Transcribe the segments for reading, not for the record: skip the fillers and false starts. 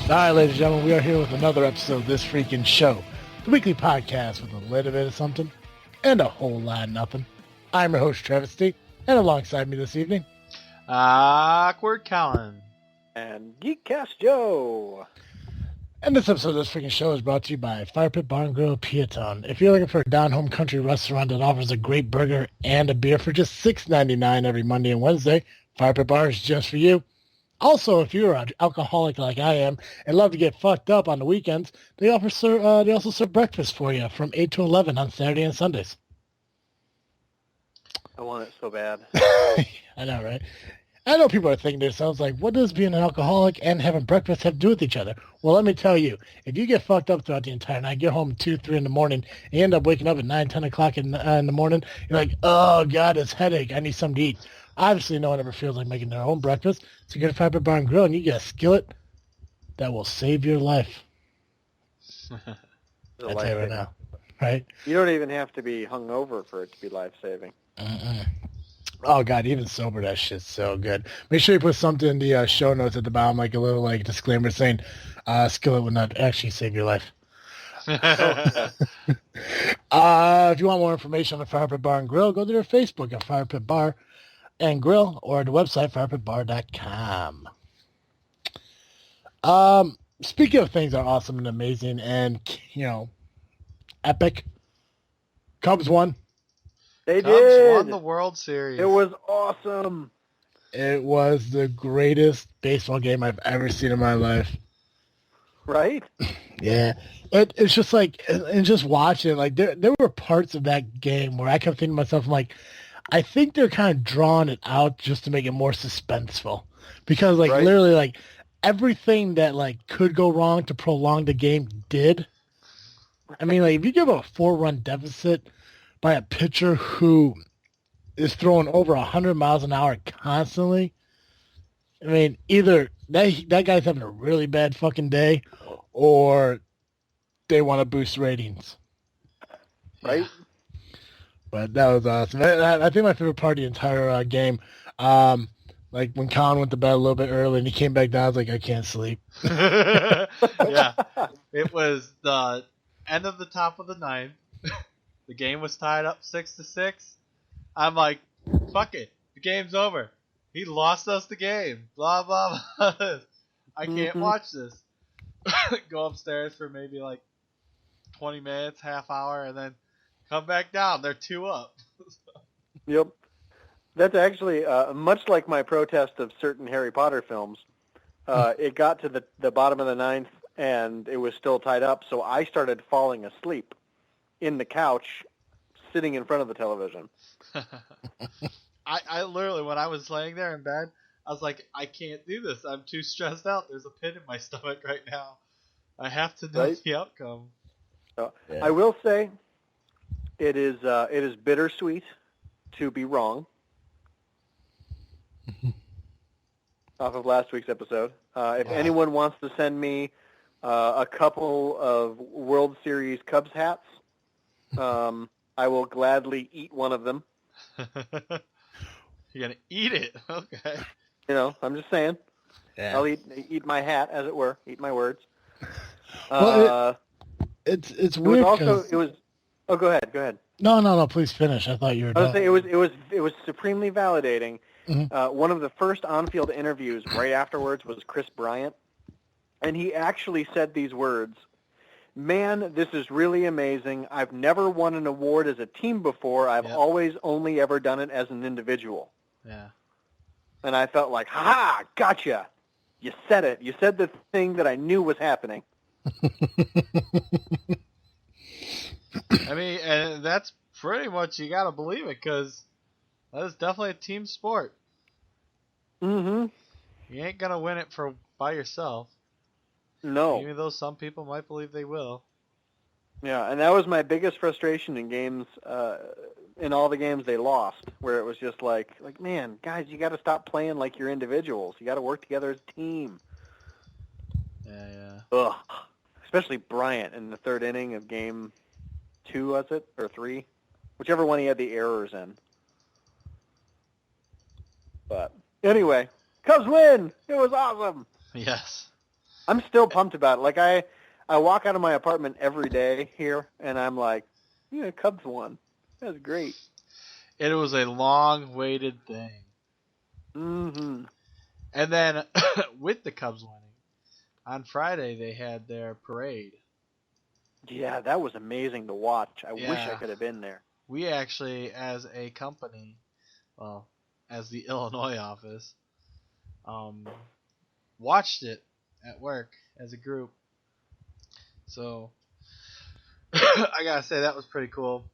All right, ladies and gentlemen, we are here with another episode of This Freakin' Show, the weekly podcast with a little bit of something and a whole lot of nothing. I'm your host, Travesty, and alongside me this evening, Awkward Colin. And Geek Cast Joe. And this episode of This Freakin' Show is brought to you by Firepit Bar and Grill Peatone. If you're looking for a down-home country restaurant that offers a great burger and a beer for just $6.99 every Monday and Wednesday, Firepit Bar is just for you. Also, if you're an alcoholic like I am and love to get fucked up on the weekends, they also serve breakfast for you from 8 to 11 on Saturday and Sundays. I want it so bad. I know, right? I know people are thinking to themselves, like, what does being an alcoholic and having breakfast have to do with each other? Well, let me tell you, if you get fucked up throughout the entire night, get home 2, 3 in the morning, and you end up waking up at 9, 10 o'clock in the morning, you're like, oh, God, it's headache. I need something to eat. Obviously, no one ever feels like making their own breakfast, so you get a Firepit Bar and Grill, and you get a skillet that will save your life. I'll tell you right now, right? You don't even have to be hungover for it to be life-saving. Oh, God, even sober, that shit's so good. Make sure you put something in the show notes at the bottom, like a little disclaimer saying skillet will not actually save your life. If you want more information on the Firepit Bar and Grill, go to their Facebook at Firepit Bar and Grill or the website firepitbar.com. Speaking of things that are awesome and amazing and, epic, Cubs won. They Cubs did. won the World Series. It was awesome. It was the greatest baseball game I've ever seen in my life. Right? Yeah. It's just like, and just watching, like, there were parts of that game where I kept thinking to myself, I'm like, I think they're kind of drawing it out just to make it more suspenseful. Because, like, right? literally, like, everything that, like, could go wrong to prolong the game did. I mean, like, if you give a 4-run deficit by a pitcher who is throwing over 100 miles an hour constantly, I mean, either that guy's having a really bad fucking day or they want to boost ratings. Right? Yeah. But that was awesome. I think my favorite part of the entire game, like when Colin went to bed a little bit early and he came back down, I was like, I can't sleep. Yeah. It was the end of the top of the ninth. The game was tied up 6-6. I'm like, fuck it. The game's over. He lost us the game. Blah, blah, blah. I can't watch this. Go upstairs for maybe like 20 minutes, half hour, and then come back down. They're 2 up. Yep. That's actually much like my protest of certain Harry Potter films. It got to the bottom of the ninth, and it was still tied up, so I started falling asleep in the couch, sitting in front of the television. I literally, when I was laying there in bed, I was like, I can't do this. I'm too stressed out. There's a pit in my stomach right now. I have to know the outcome. So, yeah. I will say, it is bittersweet to be wrong. Off of last week's episode. If anyone wants to send me a couple of World Series Cubs hats, I will gladly eat one of them. You're gonna eat it, okay? I'm just saying. Yeah. I'll eat my hat, as it were. Eat my words. Well, it's weird. It was. Oh, go ahead. No. Please finish. I thought you were done. I was saying it was supremely validating. Mm-hmm. One of the first on-field interviews right afterwards was Chris Bryant, and he actually said these words. Man, this is really amazing. I've never won an award as a team before. I've always only ever done it as an individual. Yeah. And I felt like, ha, gotcha. You said it. You said the thing that I knew was happening. I mean, and that's pretty much, you got to believe it, because that is definitely a team sport. Mm-hmm. You ain't going to win it by yourself. No. Even though some people might believe they will. Yeah, and that was my biggest frustration in games, in all the games they lost, where it was just like, man, guys, you got to stop playing like you're individuals. You got to work together as a team. Yeah. Ugh. Especially Bryant in the third inning of game 2, was it? Or 3? Whichever one he had the errors in. But anyway, Cubs win! It was awesome! Yes. I'm still pumped about it. Like I walk out of my apartment every day here, and I'm like, yeah, Cubs won. That was great. It was a long-waited thing. Mm-hmm. And then with the Cubs winning, on Friday they had their parade. Yeah, that was amazing to watch. I wish I Yeah. could have been there. We actually, as a company, well, as the Illinois office, watched it at work as a group. So I gotta say that was pretty cool.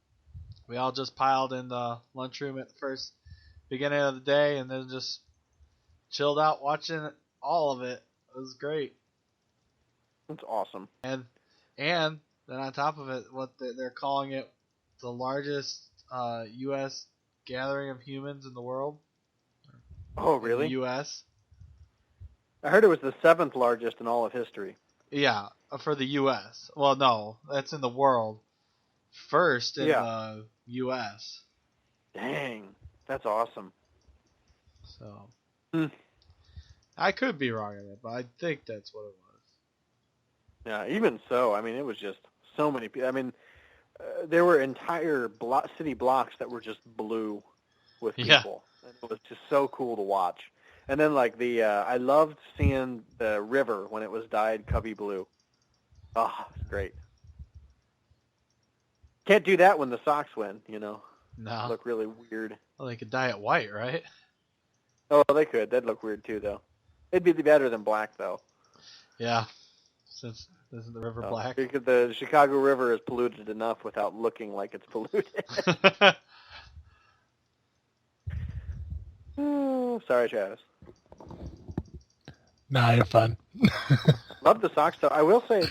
We all just piled in the lunchroom at the first beginning of the day, and then just chilled out watching all of it. It was great. That's awesome. And then on top of it, what they're calling it, the largest U.S. gathering of humans in the world. Oh, In really? the U.S. I heard it was the 7th largest in all of history. Yeah, for the U.S. Well, no, that's in the world. First in the U.S. Dang, that's awesome. So I could be wrong on it, but I think that's what it was. Yeah, even so, I mean, it was just so many people. I mean, there were entire city blocks that were just blue with people. Yeah. It was just so cool to watch. And then, like, I loved seeing the river when it was dyed Cubby blue. Oh, it's great. Can't do that when the Sox win, you know. No. Look really weird. Well, they could dye it white, right? Oh, they could. That'd look weird, too, though. It'd be better than black, though. Yeah. Since isn't the river black? Because the Chicago River is polluted enough without looking like it's polluted. Oh, sorry, Travis. Nah, you're fun. Love the Sox, though. I will say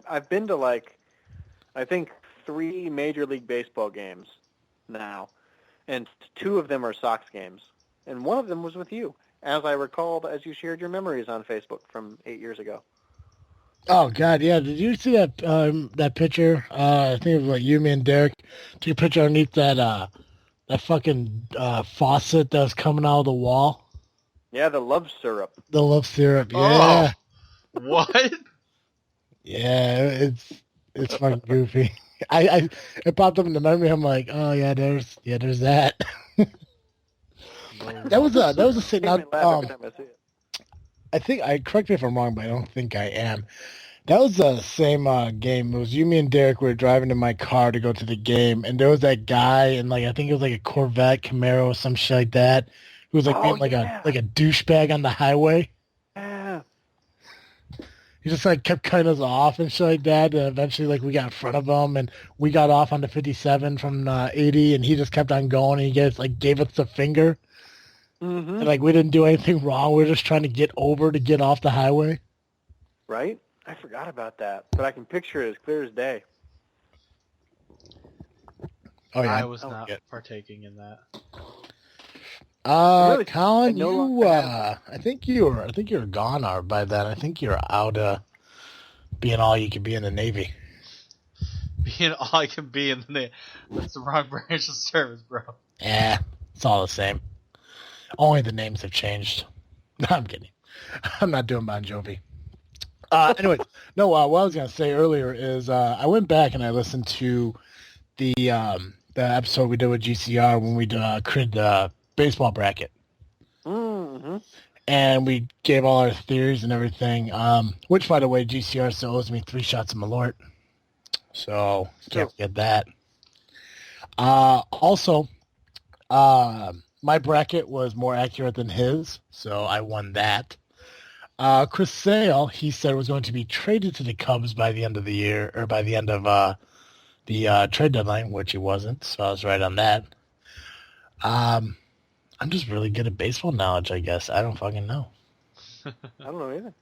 I've been to, like, I think 3 Major League Baseball games now, and 2 of them are Sox games, and one of them was with you, as I recalled, as you shared your memories on Facebook from 8 years ago. Oh God, yeah. Did you see that picture? I think it was like you, me, and Derek took a picture underneath that fucking faucet that was coming out of the wall. Yeah, the love syrup. The love syrup. Yeah. Oh, what? Yeah, it's fucking goofy. It popped up in the memory. I'm like, oh yeah, there's that. that was a thing. Makes me laugh every time I see it. I think correct me if I'm wrong, but I don't think I am. That was the same game. It was you, me, and Derek were driving in my car to go to the game, and there was that guy, and like I think it was like a Corvette Camaro or some shit like that, who was like being like a douchebag on the highway. Yeah. He just like kept cutting us off and shit like that. And eventually, like we got in front of him, and we got off on the 57 from 80, and he just kept on going, and he gave us the finger. Mm-hmm. And like we didn't do anything wrong. We were just trying to get off the highway. Right? I forgot about that, but I can picture it as clear as day. Oh yeah, I was not partaking in that. Colin, I think you were gone by then. I think you're out being all you can be in the Navy. Being all I can be in the Navy. That's the wrong branch of service, bro. Yeah, it's all the same. Only the names have changed. No, I'm kidding. I'm not doing Bon Jovi. Anyways, no, what I was going to say earlier is I went back and I listened to the episode we did with GCR when we created the baseball bracket. Mm-hmm. And we gave all our theories and everything, which, by the way, GCR still owes me 3 shots of Malort. So, can't forget that. Also, my bracket was more accurate than his, so I won that. Chris Sale, he said was going to be traded to the Cubs by the end of the year, or by the end of the trade deadline, which he wasn't, so I was right on that. I'm just really good at baseball knowledge, I guess. I don't fucking know. I don't know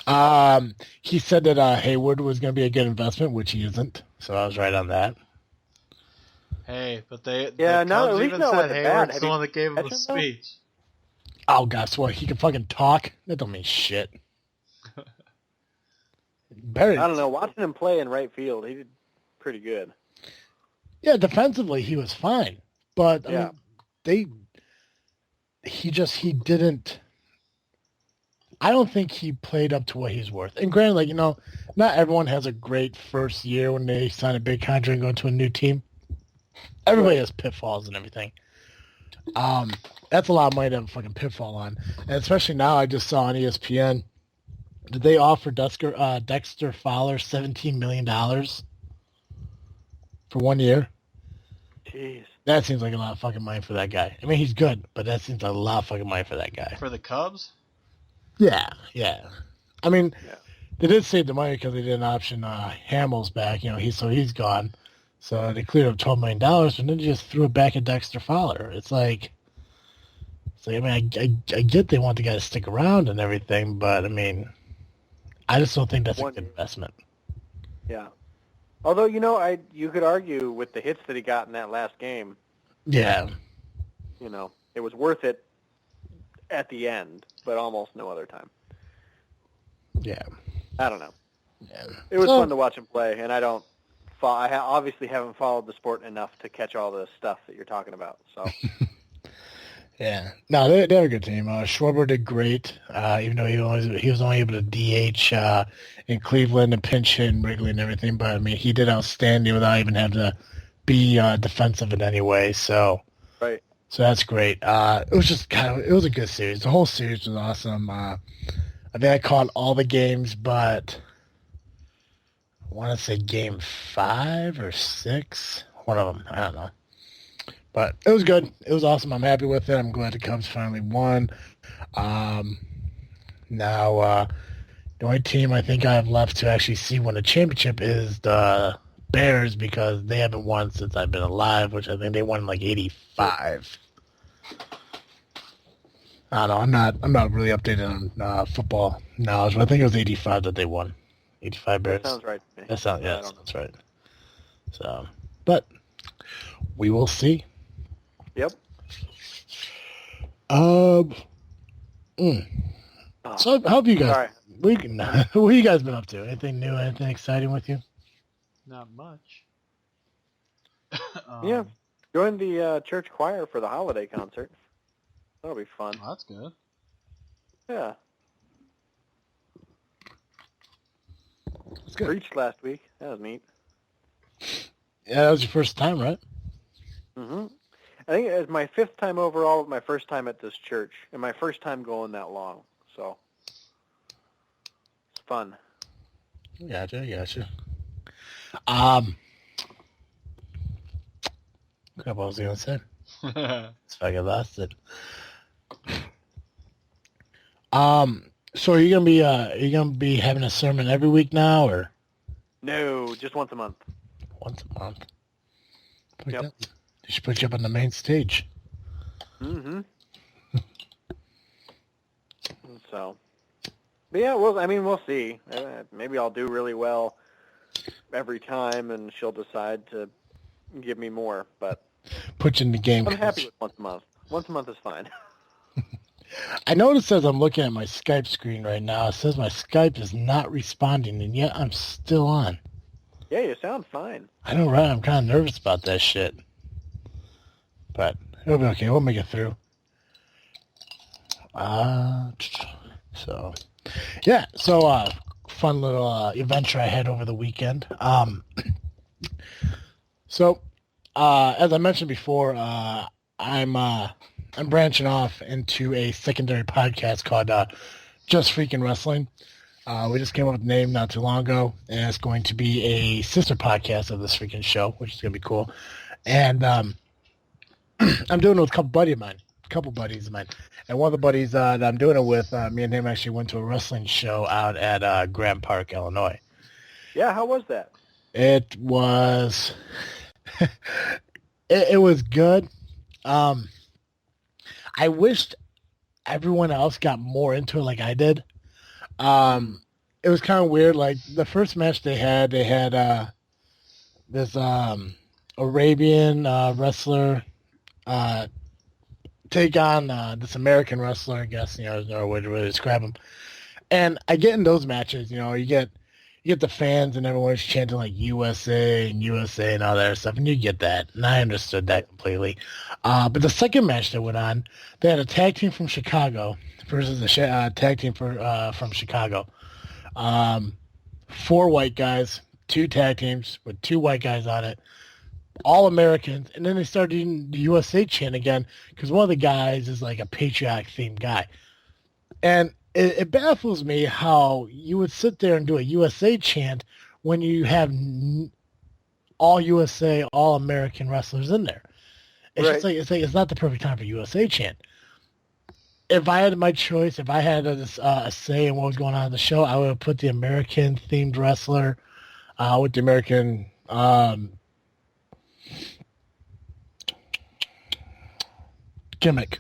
either. He said that Hayward was going to be a good investment, which he isn't, so I was right on that. Hey, but the no, Cubs at least even know said what Hayward's the one that gave him the speech. Oh, guess what? He can fucking talk? That don't mean shit. I don't know. Watching him play in right field, he did pretty good. Yeah, defensively, he was fine. But, I mean, he didn't... I don't think he played up to what he's worth. And granted, like, not everyone has a great first year when they sign a big contract and go to a new team. Everybody has pitfalls and everything. That's a lot of money to have a fucking pitfall on. And especially now, I just saw on ESPN, did they offer Dexter Fowler $17 million for 1 year? Jeez. That seems like a lot of fucking money for that guy. I mean, he's good, but that seems like a lot of fucking money for that guy. For the Cubs? Yeah. I mean, they did save the money because they didn't option Hamels back. He's gone. So they cleared up $12 million, and then just threw it back at Dexter Fowler. It's like I mean, I get they want the guy to stick around and everything, but I mean, I just don't think that's a good investment. Yeah. Although, you could argue with the hits that he got in that last game. Yeah. It was worth it at the end, but almost no other time. Yeah. I don't know. Yeah. It was fun to watch him play, and I obviously haven't followed the sport enough to catch all the stuff that you're talking about. So. Yeah. No, they're a good team. Schwarber did great, even though he was only able to DH in Cleveland and pinch hit in Wrigley and everything. But, I mean, he did outstanding without even having to be defensive in any way. So, right. So that's great. It was just it was a good series. The whole series was awesome. I think I caught all the games, but I want to say game 5 or 6. One of them. I don't know. But it was good. It was awesome. I'm happy with it. I'm glad the Cubs finally won. Now, the only team I think I have left to actually see win a championship is the Bears, because they haven't won since I've been alive, which I think they won in like 85. I don't know. I'm not really updated on football knowledge, but I think it was 85 that they won. 85 Bears. That sounds right to me. That sounds right. So, but we will see. Yep. So how have you guys? Sorry. What have you guys been up to? Anything new? Anything exciting with you? Not much. Yeah. Joined the church choir for the holiday concert. That'll be fun. Well, that's good. Yeah. That's good. Preached last week. That was neat. Yeah, that was your first time, right? Mm-hmm. I think it was my 5th time overall, my first time at this church, and my first time going that long. So it's fun. Gotcha. What was I gonna say? It's fucking lost it. So are you gonna be having a sermon every week now, or? No, just once a month. Once a month. Yep. They should put you up on the main stage. Mm-hmm. So, but yeah, we'll see. Maybe I'll do really well every time, and she'll decide to give me more. But put you in the game. I'm happy with once a month. Once a month is fine. I noticed as I'm looking at my Skype screen right now, it says my Skype is not responding, and yet I'm still on. Yeah, you sound fine. I know, right? I'm kind of nervous about that shit. But it'll be okay. We'll make it through. So fun little adventure I had over the weekend. As I mentioned before, I'm branching off into a secondary podcast called Just Freakin Wrestling. We just came up with the name not too long ago, and it's going to be a sister podcast of this freaking show, which is going to be cool. And I'm doing it with a couple buddies of mine. And one of the buddies that I'm doing it with, me and him actually went to a wrestling show out at Grand Park, Illinois. Yeah, how was that? It was... it was good. I wished everyone else got more into it like I did. It was kind of weird. Like the first match they had this Arabian wrestler take on this American wrestler. I guess there's no way to really describe him. And I get in those matches, you get you get the fans and everyone's chanting like USA and USA and all that stuff, and you get that, and I understood that completely. But the second match that went on, they had a tag team from Chicago versus a tag team from Chicago. 4 white guys, 2 tag teams with 2 white guys on it, all Americans, and then they started doing the USA chant again because one of the guys is like a patriotic themed guy, and it baffles me how you would sit there and do a USA chant when you have all USA, all American wrestlers in there. It's Right. just like it's not the perfect time for USA chant. If I had my choice, if I had a say in what was going on in the show, I would have put the American themed wrestler with the American gimmick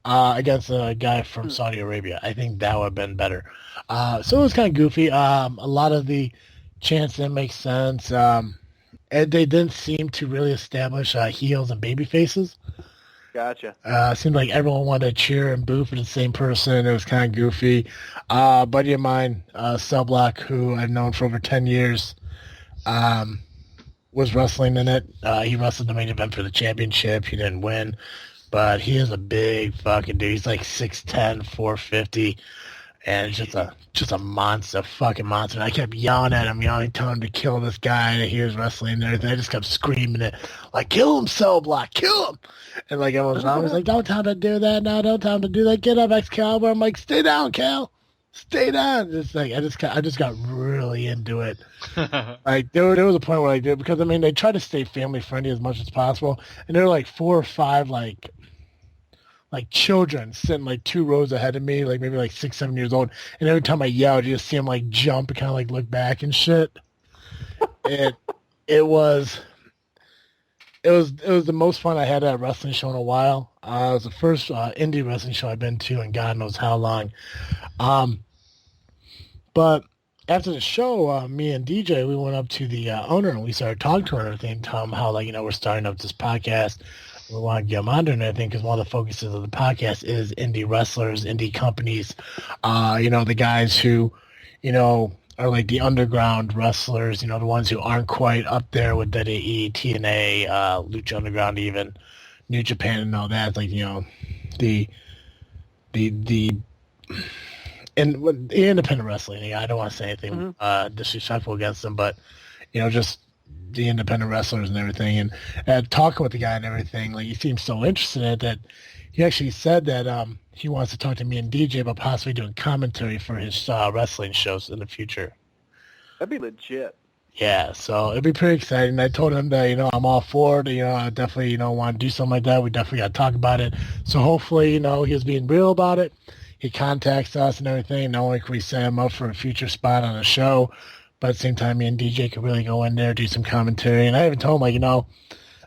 against a guy from Saudi Arabia. I think that would have been better. So it was kind of goofy. A lot of the chants didn't make sense. And they didn't seem to really establish heels and baby faces. Gotcha. It seemed like everyone wanted to cheer and boo for the same person. It was kind of goofy. A buddy of mine, Cell Block, who I've known for over 10 years, was wrestling in it. He wrestled the main event for the championship. He didn't win, but he is a big fucking dude. He's like 6'10", 450, and just a monster, fucking monster. And I kept yelling at him, telling him to kill this guy that he was wrestling and everything. I just kept screaming it, like, kill him, Cell Block, kill him. And like everyone's always like, don't tell him to do that now, don't tell him to do that. Get up, Excalibur. I'm like, stay down, Cal. Stay down. Just like I just got really into it. Like there was a point where I did, because I mean they try to stay family friendly as much as possible, and there were like 4 or 5 like children sitting like 2 rows ahead of me, like maybe like 6, 7 years old, and every time I yelled, you just see them like jump and kind of like look back and shit. It was the most fun I had at a wrestling show in a while. It was the first indie wrestling show I've been to in God knows how long. But after the show, me and DJ, we went up to the owner and we started talking to her and everything, tell him how we're starting up this podcast. We want to get him on there and everything because one of the focuses of the podcast is indie wrestlers, indie companies, the guys who, are like the underground wrestlers, the ones who aren't quite up there with WWE, TNA, Lucha Underground, even New Japan and all that. Like, the independent wrestling. I don't want to say anything disrespectful against them, but, just the independent wrestlers and everything. And talking with the guy and everything, like, he seems so interested in it that he actually said that he wants to talk to me and DJ about possibly doing commentary for his wrestling shows in the future. That'd be legit. Yeah, so it'd be pretty exciting. I told him that, I'm all for it. I definitely, want to do something like that. We definitely got to talk about it. So hopefully, he was being real about it. He contacts us and everything. Not only can we set him up for a future spot on the show, but at the same time, me and DJ could really go in there, do some commentary. And I even told him,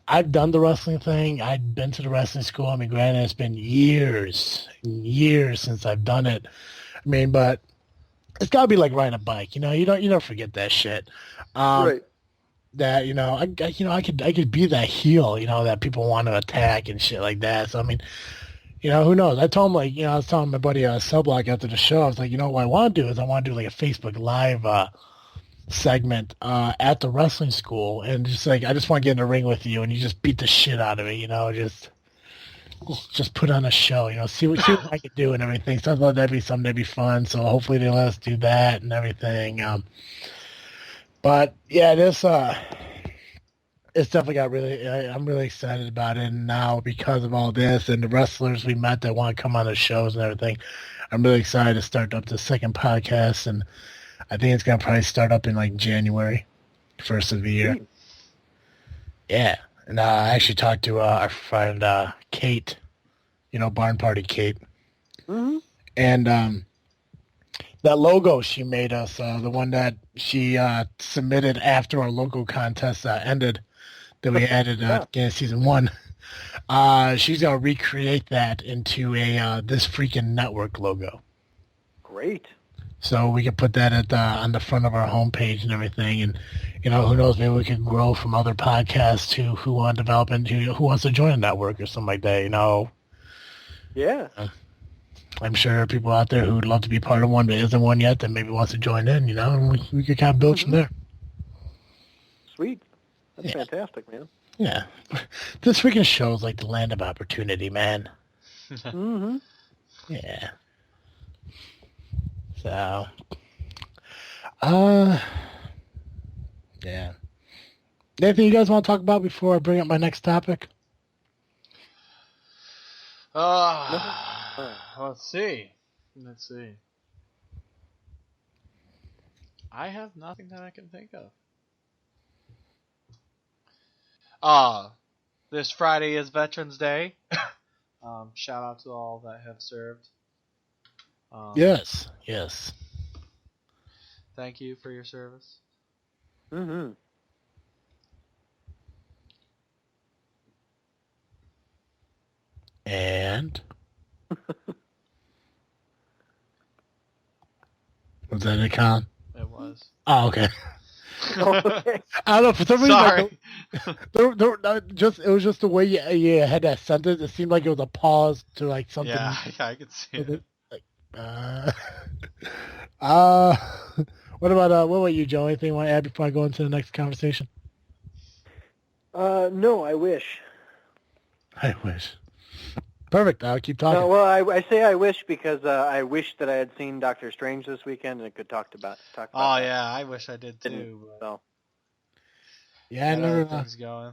I've done the wrestling thing. I've been to the wrestling school. I mean, granted, it's been years since I've done it. I mean, but it's got to be like riding a bike. You don't forget that shit. Right. That I could be that heel. That people want to attack and shit like that. So I mean, who knows? I told him I was telling my buddy Cell Block after the show. I was like, what I want to do is I want to do like a Facebook Live segment at the wrestling school, and just like I just want to get in the ring with you, and you just beat the shit out of me. Just put on a show. See what I can do and everything. So I thought that'd be something that'd be fun. So hopefully they let us do that and everything. But yeah, this it's definitely got really. I'm really excited about it now because of all this and the wrestlers we met that want to come on the shows and everything. I'm really excited to start up the second podcast, and I think it's gonna probably start up in like January, 1st of the year. Yeah, and I actually talked to our friend Kate, Barn Party Kate, and that logo she made us, the one that she submitted after our logo contest ended, that we added in season 1. She's gonna recreate that into a This Freakin' Network logo. Great. So we can put that on the front of our homepage and everything, and who knows, maybe we could grow from other podcasts who want to develop and who wants to join a network or something like that. Yeah. I'm sure there are people out there who would love to be part of one that isn't one yet that maybe wants to join in, and we could kind of build from there. Sweet. That's fantastic, man. Yeah. This freaking show is like the land of opportunity, man. Mm-hmm. Yeah. So, yeah. Anything you guys want to talk about before I bring up my next topic? Let's see. I have nothing that I can think of. This Friday is Veterans Day. Shout out to all that have served. Yes. Thank you for your service. Mm-hmm. And was that a con? It was. Oh, okay. Okay. I don't know, for some reason. Sorry. It was just the way you had that sentence. It seemed like it was a pause to like something. Yeah, I could see it. What about you, Joe? Anything you want to add before I go into the next conversation? No, I wish. I wish. Perfect. I'll keep talking. No, well, I say I wish because I wish that I had seen Doctor Strange this weekend and could talk about that. Yeah, I wish I did too. So. Yeah, I never. Things going.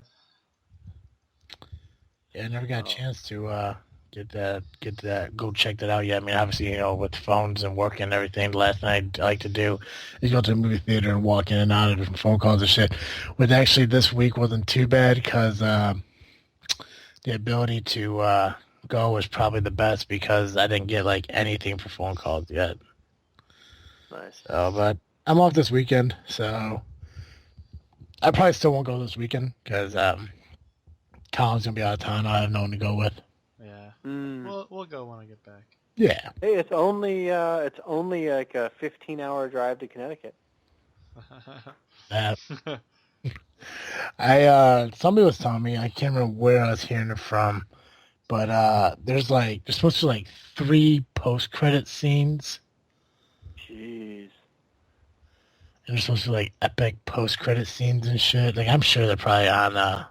Yeah, I never got a chance to get that, go check that out yet. I mean, obviously, with phones and work and everything, the last thing I like to do is go to the movie theater and walk in and out of different phone calls and shit. Which actually this week wasn't too bad because the ability to go was probably the best because I didn't get like anything for phone calls yet. Nice. So, but I'm off this weekend, so I probably still won't go this weekend because Colin's gonna be out of town. I have no one to go with. Yeah. Mm. We'll go when I get back. Yeah. Hey, it's only like a 15-hour drive to Connecticut. Somebody was telling me, I can't remember where I was hearing it from, but there's supposed to be like 3 post-credit scenes. Jeez. And there's supposed to be like epic post-credit scenes and shit. Like, I'm sure they're probably on the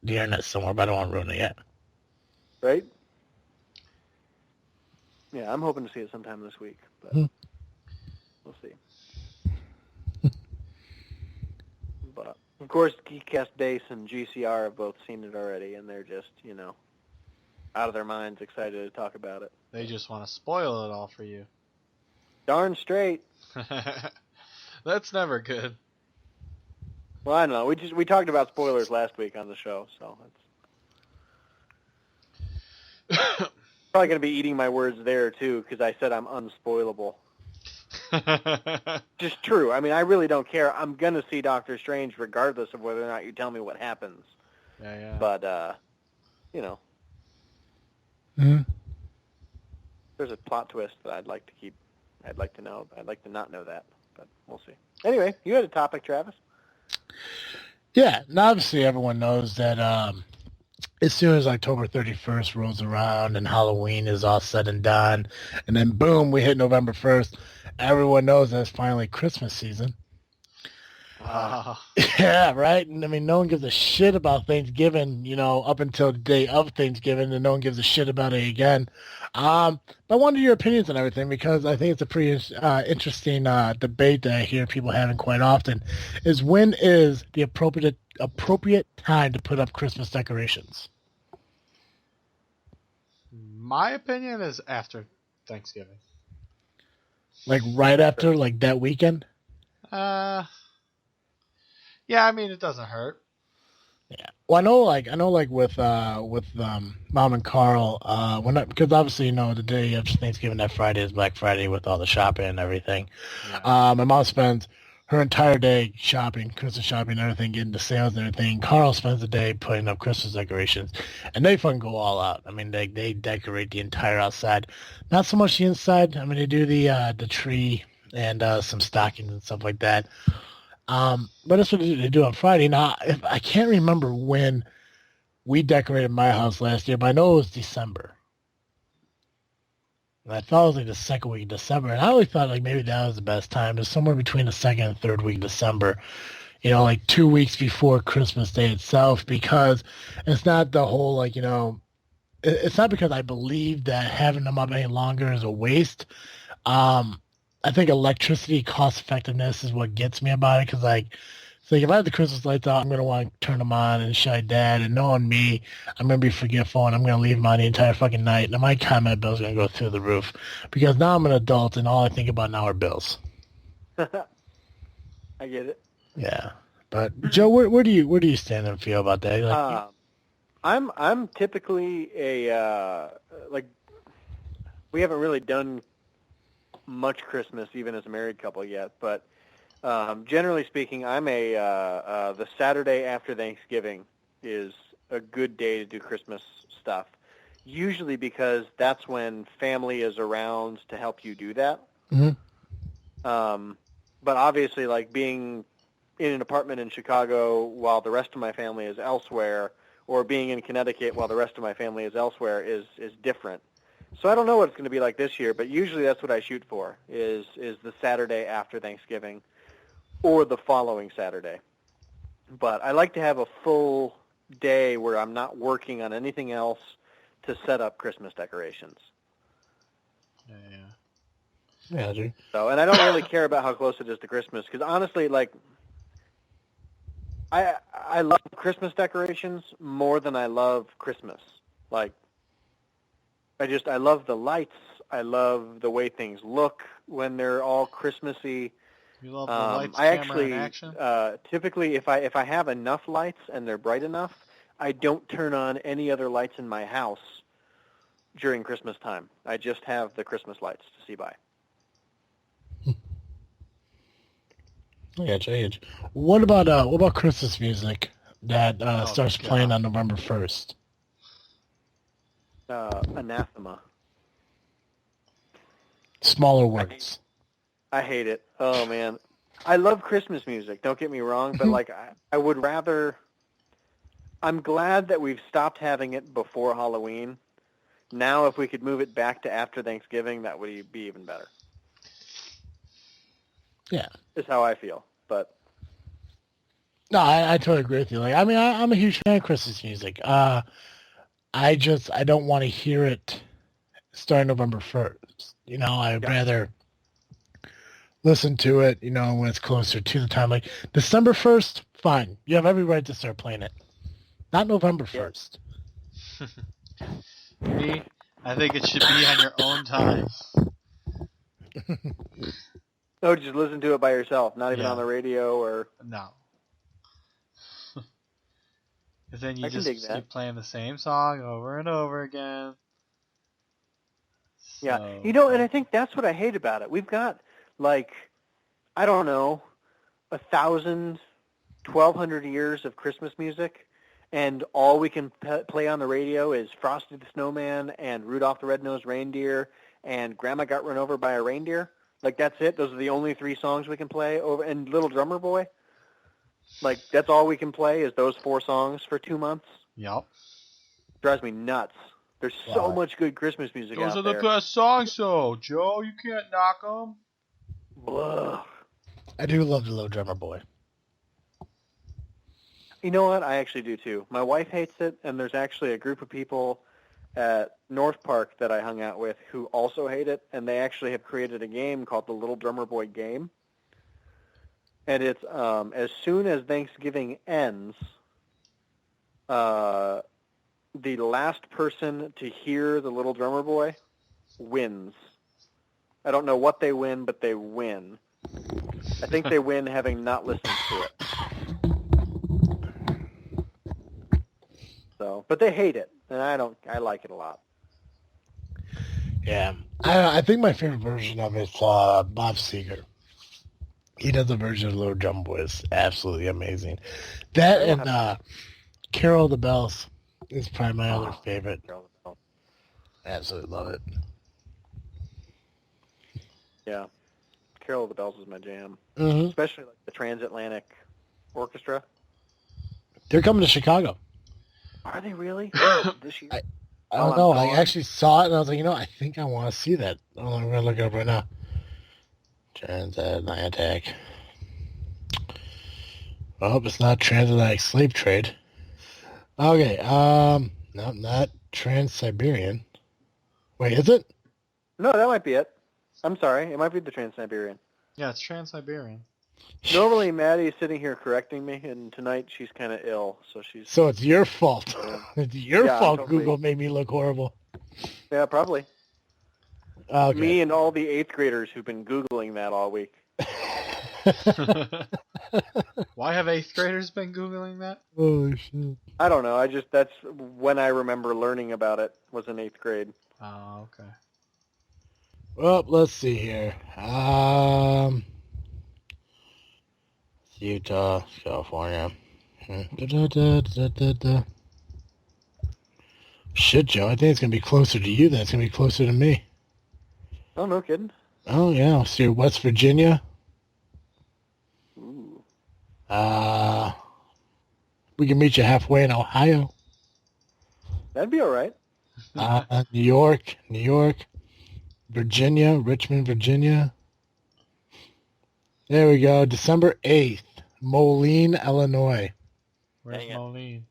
internet somewhere, but I don't want to ruin it yet. Right? Yeah, I'm hoping to see it sometime this week, but we'll see. But of course, Geek Cast Base and GCR have both seen it already, and they're just, out of their minds excited to talk about it. They just want to spoil it all for you. Darn straight. That's never good. Well, I don't know. We talked about spoilers last week on the show, so it's probably going to be eating my words there, too, because I said I'm unspoilable. Just true. I mean, I really don't care. I'm going to see Doctor Strange regardless of whether or not you tell me what happens. Yeah. But, there's a plot twist that I'd like to know. I'd like to not know that, but we'll see. Anyway, you had a topic, Travis. Yeah, and obviously everyone knows that as soon as October 31st rolls around and Halloween is all said and done, and then boom, we hit November 1st, everyone knows that it's finally Christmas season. Yeah, right? And I mean, no one gives a shit about Thanksgiving, up until the day of Thanksgiving, and no one gives a shit about it again. But I wanted your opinions on everything because I think it's a pretty interesting debate that I hear people having quite often, is when is the appropriate time to put up Christmas decorations? My opinion is after Thanksgiving. Like right after, like that weekend? Yeah, I mean, it doesn't hurt. Yeah. Well, I know, with Mom and Carl, because obviously, the day of Thanksgiving, that Friday is Black Friday with all the shopping and everything. Yeah. My mom spends her entire day shopping, Christmas shopping and everything, getting the sales and everything. Carl spends the day putting up Christmas decorations, and they fucking go all out. I mean, they decorate the entire outside. Not so much the inside. I mean, they do the tree and some stockings and stuff like that. But that's what they do on Friday. Now, I can't remember when we decorated my house last year, but I know it was December. And I thought it was like the second week of December, and I always thought like maybe that was the best time. It's somewhere between the second and third week of December. Like 2 weeks before Christmas Day itself, because it's not the whole it's not because I believe that having them up any longer is a waste. I think electricity cost effectiveness is what gets me about it, because if I have the Christmas lights out, I'm going to want to turn them on and show Dad, and knowing me, I'm going to be forgetful, and I'm going to leave them on the entire fucking night, and my comment bill's going to go through the roof, because now I'm an adult, and all I think about now are bills. I get it. Yeah. But Joe, where do you stand and feel about that? I'm typically we haven't really done much Christmas even as a married couple yet, but generally speaking, I'm the Saturday after Thanksgiving is a good day to do Christmas stuff. Usually because that's when family is around to help you do that. Mm-hmm. But obviously, like being in an apartment in Chicago while the rest of my family is elsewhere, or being in Connecticut while the rest of my family is elsewhere is different. So I don't know what it's going to be like this year, but usually that's what I shoot for, is the Saturday after Thanksgiving or the following Saturday. But I like to have a full day where I'm not working on anything else to set up Christmas decorations. Yeah, dude. So, and I don't really care about how close it is to Christmas, because honestly, I love Christmas decorations more than I love Christmas. I love the lights. I love the way things look when they're all Christmassy. You love the lights, I camera, actually, and action? Typically, if I have enough lights and they're bright enough, I don't turn on any other lights in my house during Christmas time. I just have the Christmas lights to see by. I got you. What about Christmas music that starts playing on November 1st? Anathema. Smaller words. I hate it. Oh, man. I love Christmas music, don't get me wrong, but I would rather... I'm glad that we've stopped having it before Halloween. Now, if we could move it back to after Thanksgiving, that would be even better. Yeah. Is how I feel, but... No, I totally agree with you. I'm a huge fan of Christmas music. I don't want to hear it starting November 1st. I'd rather listen to it, when it's closer to the time. Like December 1st, fine. You have every right to start playing it. Not November 1st. Me, I think it should be on your own time. No, just listen to it by yourself, not even on the radio or... No. Because then you I can just dig that. keep playing the same song over and over again. Yeah, So, and I think that's what I hate about it. We've got, I don't know, 1,000, 1,200 years of Christmas music, and all we can play on the radio is Frosty the Snowman and Rudolph the Red-Nosed Reindeer and Grandma Got Run Over by a Reindeer. That's it. Those are the only 3 songs we can play. And Little Drummer Boy. That's all we can play is those 4 songs for 2 months. Yep. Drives me nuts. There's so much good Christmas music out there. Those are the best songs, though, Joe. You can't knock them. Ugh. I do love the Little Drummer Boy. You know what? I actually do, too. My wife hates it, and there's actually a group of people at North Park that I hung out with who also hate it, and they actually have created a game called the Little Drummer Boy Game. And it's as soon as Thanksgiving ends, the last person to hear the Little Drummer Boy wins. I don't know what they win, but they win. I think they win having not listened to it. So, but they hate it, and I like it a lot. Yeah. I think my favorite version of it's Bob Seger. He does a version of Little Drum Boy. It's absolutely amazing. That and Carol of the Bells is probably my other favorite. Absolutely love it. Yeah. Carol of the Bells is my jam. Mm-hmm. Especially the Transatlantic Orchestra. They're coming to Chicago. Are they really? This year? I while don't I'm know. I gone. actually saw it, and I was like, I think I want to see that. Oh, I'm gonna look it up right now. Transatlantic. Oh, it's not transatlantic slave trade. Okay. No, not Trans-Siberian. Wait, is it? No, that might be it. I'm sorry. It might be the Trans-Siberian. Yeah, it's Trans-Siberian. Normally, Maddie is sitting here correcting me, and tonight she's kind of ill, so she's... So it's your fault. It's your Yeah, fault. totally. Google made me look horrible. Yeah, probably. Okay. Me and all the 8th graders who've been Googling that all week. Why have 8th graders been Googling that? Oh shit. I don't know. That's when I remember learning about it, was in 8th grade. Oh, okay. Well, let's see here. Utah, California. Shit, Joe. I think it's gonna be closer to you than it's gonna be closer to me. Oh, no kidding. Oh yeah. So you're West Virginia. Ooh. We can meet you halfway in Ohio. That'd be all right. New York, Virginia, Richmond, Virginia. There we go. December 8th, Moline, Illinois. Where's Dang it. Moline?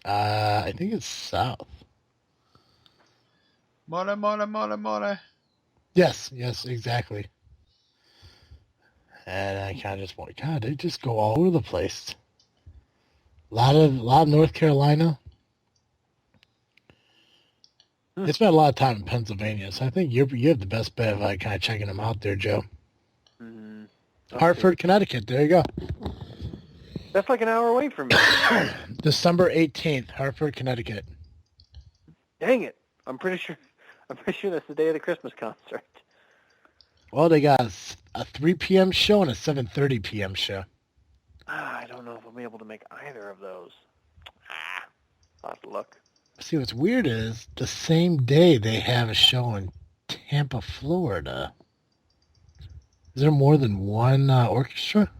I think it's south. More. Yes, exactly. And I kind of just want, God, they just go all over the place. A lot of North Carolina. They spent a lot of time in Pennsylvania, so I think you have the best bet of kind of checking them out there, Joe. Mm, Hartford, Connecticut. There you go. That's like an hour away from me. December 18th, Hartford, Connecticut. Dang it. I'm pretty sure that's the day of the Christmas concert. Well, they got a 3 p.m. show and a 7:30 p.m. show. I don't know if I'll be able to make either of those. I'll have to look. See, what's weird is the same day they have a show in Tampa, Florida. Is there more than one orchestra?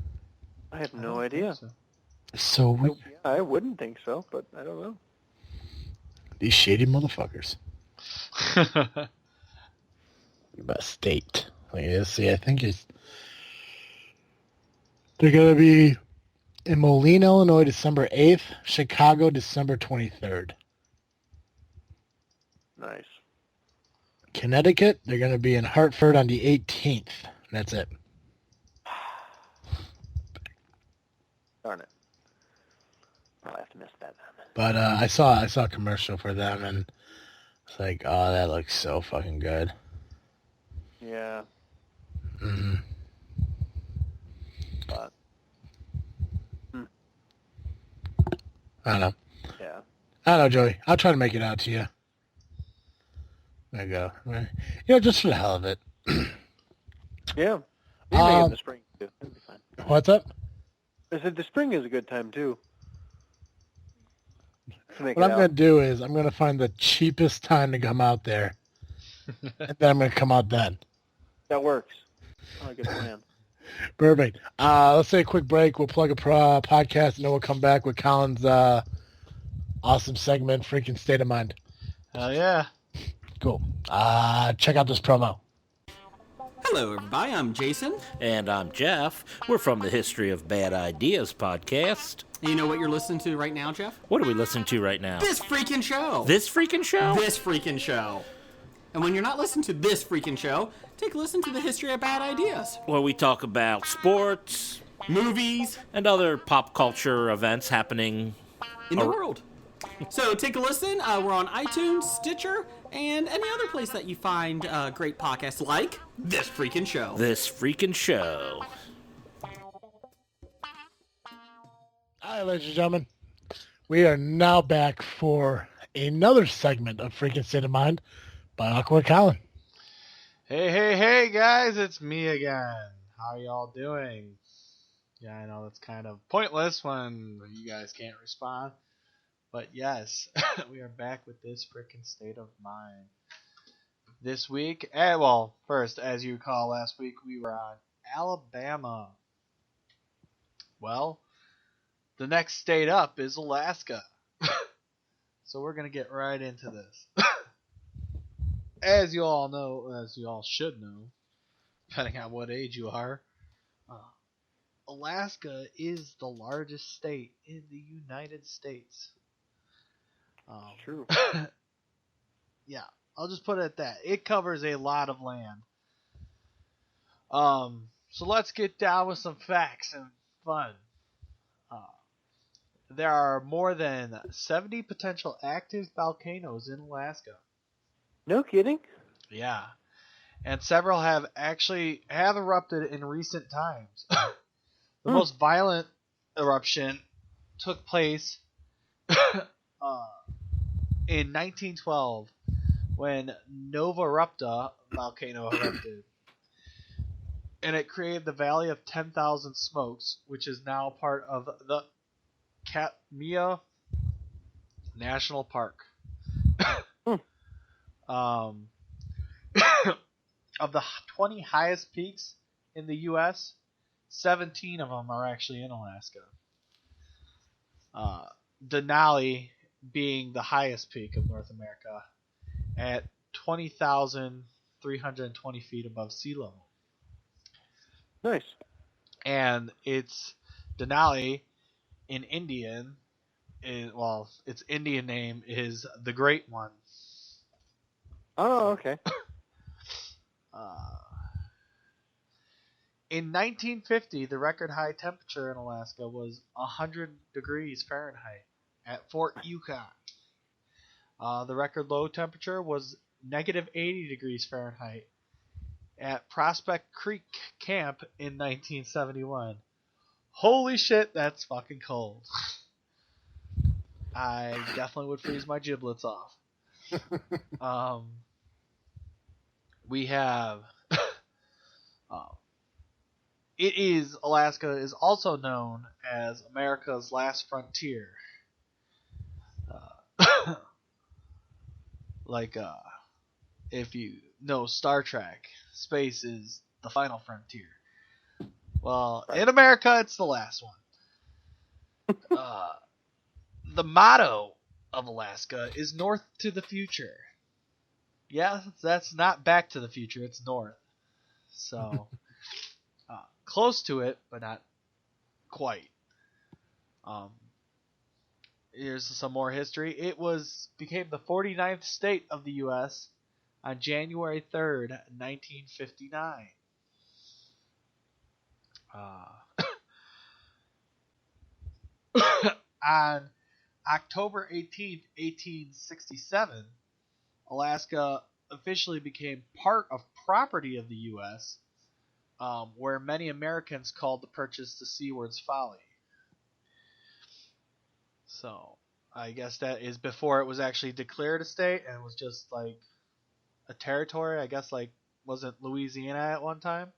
I have no idea. So weird. I wouldn't think so, but I don't know. These shady motherfuckers. About state. Let's see, I think they're going to be in Moline, Illinois, December 8th, Chicago, December 23rd. Nice. Connecticut, they're going to be in Hartford on the 18th. That's it. Darn it. I'll have to miss that then. But I saw a commercial for them, and it's like, oh, that looks so fucking good. Yeah. Mm-hmm. But. I don't know. Yeah. I don't know, Joey. I'll try to make it out to you. There you go. Just for the hell of it. Yeah. Maybe in the spring, too. That'd be fine. What's up? I said the spring is a good time, too. What I'm going to do is I'm going to find the cheapest time to come out there. And then I'm going to come out then. That works. Oh, good plan. Perfect. Let's take a quick break. We'll plug a podcast, and then we'll come back with Colin's awesome segment, Freaking State of Mind. Hell yeah. Cool. Check out this promo. Hello, everybody. I'm Jason. And I'm Jeff. We're from the History of Bad Ideas podcast. You know what you're listening to right now, Jeff? What are we listening to right now? This freaking show. This freaking show? This freaking show. And when you're not listening to this freaking show, take a listen to the History of Bad Ideas. Where we talk about sports, movies, and other pop culture events happening in the world. So take a listen. We're on iTunes, Stitcher, and any other place that you find great podcasts like This Freaking Show. This freaking show. All right, ladies and gentlemen. We are now back for another segment of Freaking State of Mind by Awkward Colin. Hey, guys. It's me again. How y'all doing? Yeah, I know that's kind of pointless when you guys can't respond. But yes, we are back with this freaking state of mind. This week, first, as you recall, last week we were on Alabama. Well, the next state up is Alaska. So we're going to get right into this. As you all know, as you all should know, depending on what age you are, Alaska is the largest state in the United States. True. Yeah, I'll just put it at that. It covers a lot of land. So let's get down with some facts and fun. There are more than 70 potential active volcanoes in Alaska. No kidding? Yeah. And several have erupted in recent times. The most violent eruption took place in 1912 when Nova Rupta volcano erupted. And it created the Valley of 10,000 Smokes, which is now part of the Katmia National Park. Of the 20 highest peaks in the U.S., 17 of them are actually in Alaska. Denali being the highest peak of North America at 20,320 feet above sea level. Nice. And it's Denali in Indian, its Indian name is the Great One. Oh, okay. In 1950, the record high temperature in Alaska was 100 degrees Fahrenheit at Fort Yukon. The record low temperature was negative 80 degrees Fahrenheit at Prospect Creek Camp in 1971. Holy shit, that's fucking cold. I definitely would freeze my giblets off. We have Alaska is also known as America's last frontier. If you know Star Trek, space is the final frontier. Well, in America, it's the last one. The motto of Alaska is North to the Future. Yeah, that's not Back to the Future, it's North. So, close to it, but not quite. Here's some more history. It became the 49th state of the U.S. on January 3rd, 1959. On October 18th, 1867, Alaska officially became part of property of the U.S., where many Americans called the purchase the Seaward's Folly. So, I guess that is before it was actually declared a state and it was just like a territory. I guess wasn't Louisiana at one time?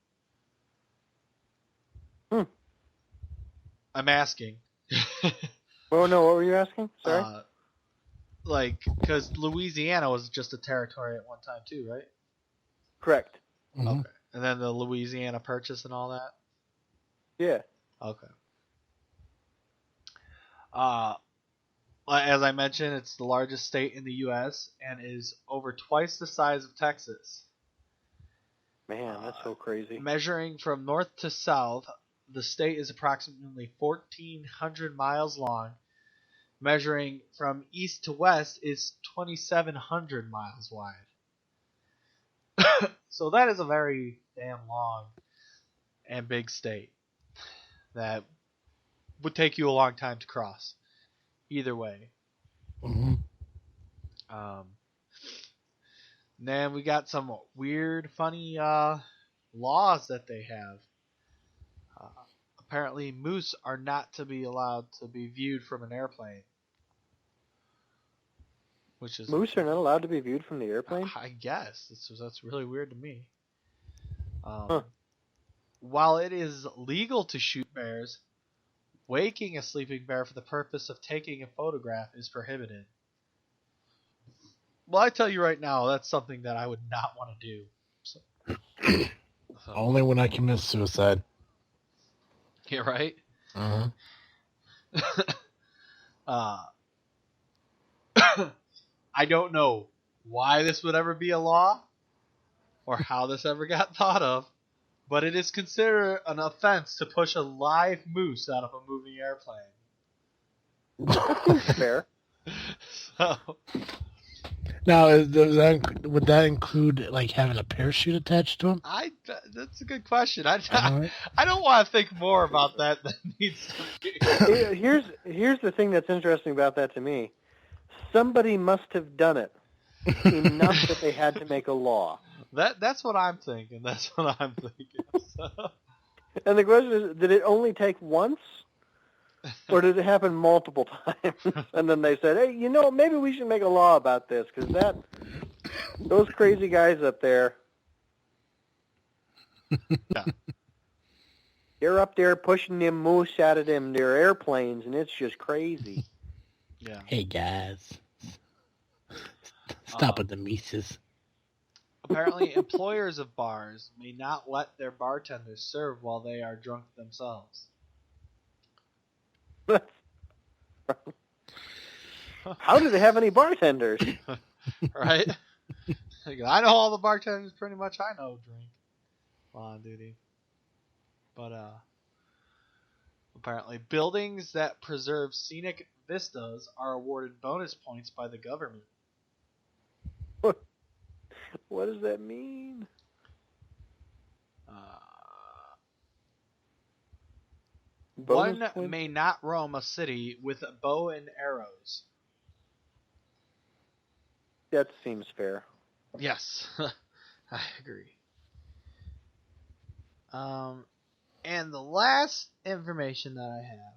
I'm asking. Oh no, what were you asking? Sorry. Because Louisiana was just a territory at one time too, right? Correct. Mm-hmm. Okay. And then the Louisiana Purchase and all that? Yeah. Okay. As I mentioned, it's the largest state in the U.S. and is over twice the size of Texas. Man, that's so crazy. Measuring from north to south, the state is approximately 1,400 miles long. Measuring from east to west is 2,700 miles wide. So that is a very damn long and big state that would take you a long time to cross. Either way. Mm-hmm. Then we got some weird, funny laws that they have. Apparently, moose are not to be allowed to be viewed from an airplane. Moose are not allowed to be viewed from the airplane? I guess. That's really weird to me. While it is legal to shoot bears, waking a sleeping bear for the purpose of taking a photograph is prohibited. Well, I tell you right now, that's something that I would not want to do. So. Only when I commit suicide. Yeah, right? I don't know why this would ever be a law or how this ever got thought of, but it is considered an offense to push a live moose out of a moving airplane. Fair. So, Now, would that include like having a parachute attached to him? that's a good question. I Alright. don't want to think more about that than needs to be. Here's the thing that's interesting about that to me. Somebody must have done it enough that they had to make a law. That's what I'm thinking. That's what I'm thinking. So. And the question is, did it only take once? Or did it happen multiple times? And then they said, hey, maybe we should make a law about this, because those crazy guys up there, Yeah. they're up there pushing them moose out of their airplanes, and it's just crazy. Yeah. Hey guys, stop with the Mises. Apparently, employers of bars may not let their bartenders serve while they are drunk themselves. How do they have any bartenders? Right? I know all the bartenders pretty much I know drink while on duty. But apparently buildings that preserve scenic vistas are awarded bonus points by the government. What does that mean? Bonus One points? may not roam a city with a bow and arrows. That seems fair. Yes, I agree. And the last information that I have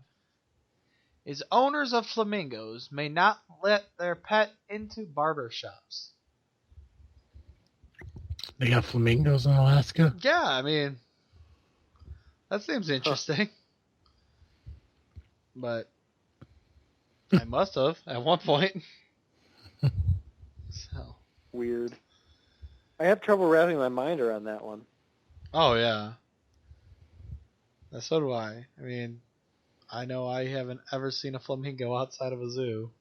is owners of flamingos may not let their pet into barber shops. They got flamingos in Alaska. Yeah, I mean, that seems interesting. But I must have at one point. So. Weird. I have trouble wrapping my mind around that one. Oh yeah. So do I. I mean, I know I haven't ever seen a flamingo outside of a zoo.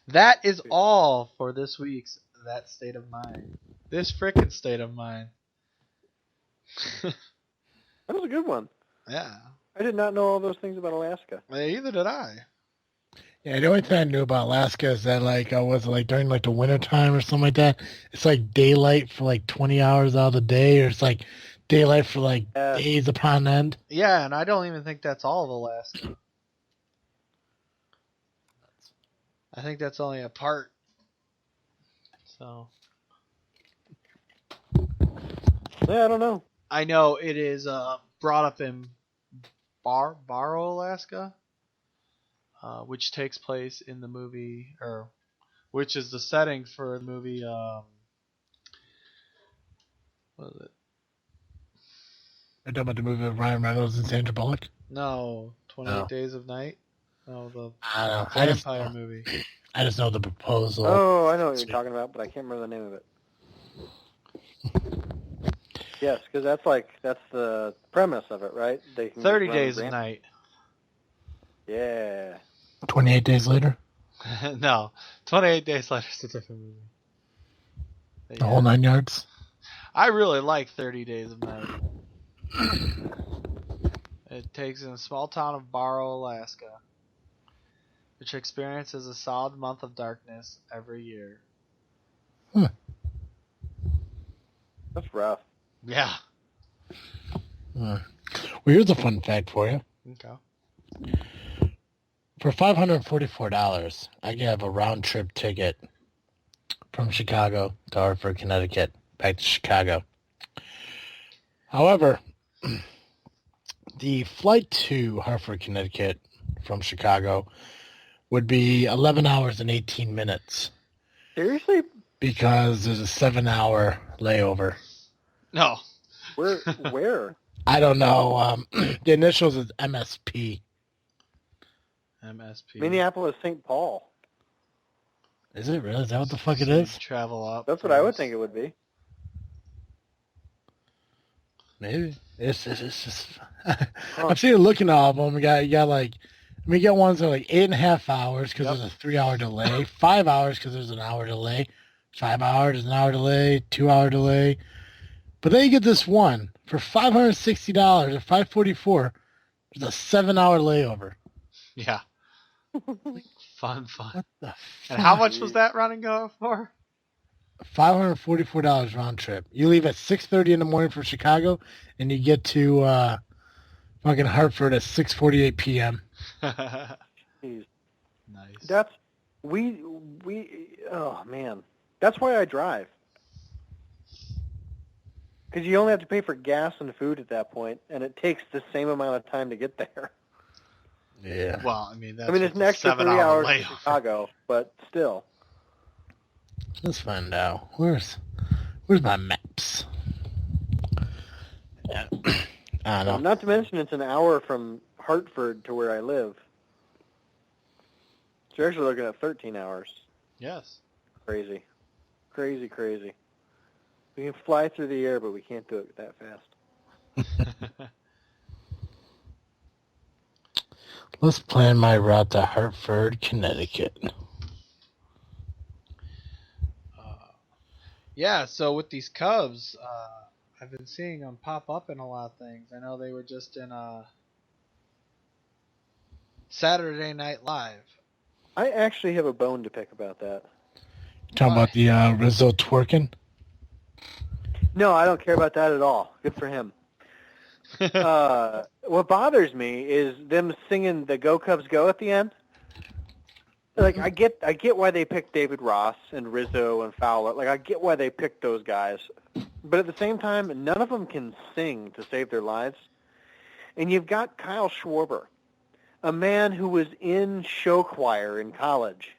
That is all for this week's That State of Mind. This frickin' state of mind. That was a good one. Yeah. I did not know all those things about Alaska. Either did I. Yeah, the only thing I knew about Alaska is that was it during like the winter time or something like that? It's like daylight for like 20 hours out of the day, or it's like daylight for like days upon end. Yeah, and I don't even think that's all of Alaska. I think that's only a part. So. Yeah, I don't know. I know it is brought up in Barrow, Alaska, which takes place in the movie, or which is the setting for the movie. What is it? Are you talking about the movie with Ryan Reynolds and Sandra Bullock? No, 28 Days of Night. No, the I don't know. vampire movie. I just know the proposal. Oh, I know what you're talking about, but I can't remember the name of it. Yes, because that's the premise of it, right? They can 30 just run Days of ramp- Night. Yeah. 28 days later? No, 28 Days Later is a different movie. But The whole 9 yards? I really like 30 Days of Night. It takes in a small town of Barrow, Alaska, which experiences a solid month of darkness every year. That's rough. Yeah. Well, here's a fun fact for you. Okay. For $544, I can have a round-trip ticket from Chicago to Hartford, Connecticut, back to Chicago. However, the flight to Hartford, Connecticut from Chicago would be 11 hours and 18 minutes Seriously? because there's a 7-hour layover. No. Where? I don't know. The initials is MSP. MSP. Minneapolis, St. Paul. Is it really? Is that what the fuck it So you is? travel up. That's what I would think it would be. Maybe. It's just... I've seen it looking at all of them. You got like... I mean, you got ones that are like 8.5 hours because there's a 3-hour delay. 5 hours because there's an hour delay. 5 hours is an hour delay. 2-hour delay. But then you get this one for $560 or $544. There's a 7-hour layover. Yeah. Fun. What the fuck? And how much was that running go for? $544 round trip. You leave at 6:30 in the morning from Chicago, and you get to fucking Hartford at 6:48 p.m. Jeez. Nice. That's we. Oh man, that's why I drive. Because you only have to pay for gas and food at that point, and it takes the same amount of time to get there. Yeah. Well, I mean, that's it's an extra 3 hours in Chicago, but still. Let's find out. Where's my maps? Yeah. I don't know. Not to mention, it's an hour from Hartford to where I live. So you're actually looking at 13 hours. Yes. Crazy. Crazy. We can fly through the air, but we can't do it that fast. Let's plan my route to Hartford, Connecticut. Yeah, so with these Cubs, I've been seeing them pop up in a lot of things. I know they were just in Saturday Night Live. I actually have a bone to pick about that. Talking about the Rizzo twerking? No, I don't care about that at all. Good for him. What bothers me is them singing the Go Cubs Go at the end. Like, I get why they picked David Ross and Rizzo and Fowler. Like, I get why they picked those guys. But at the same time, none of them can sing to save their lives. And you've got Kyle Schwarber, a man who was in show choir in college,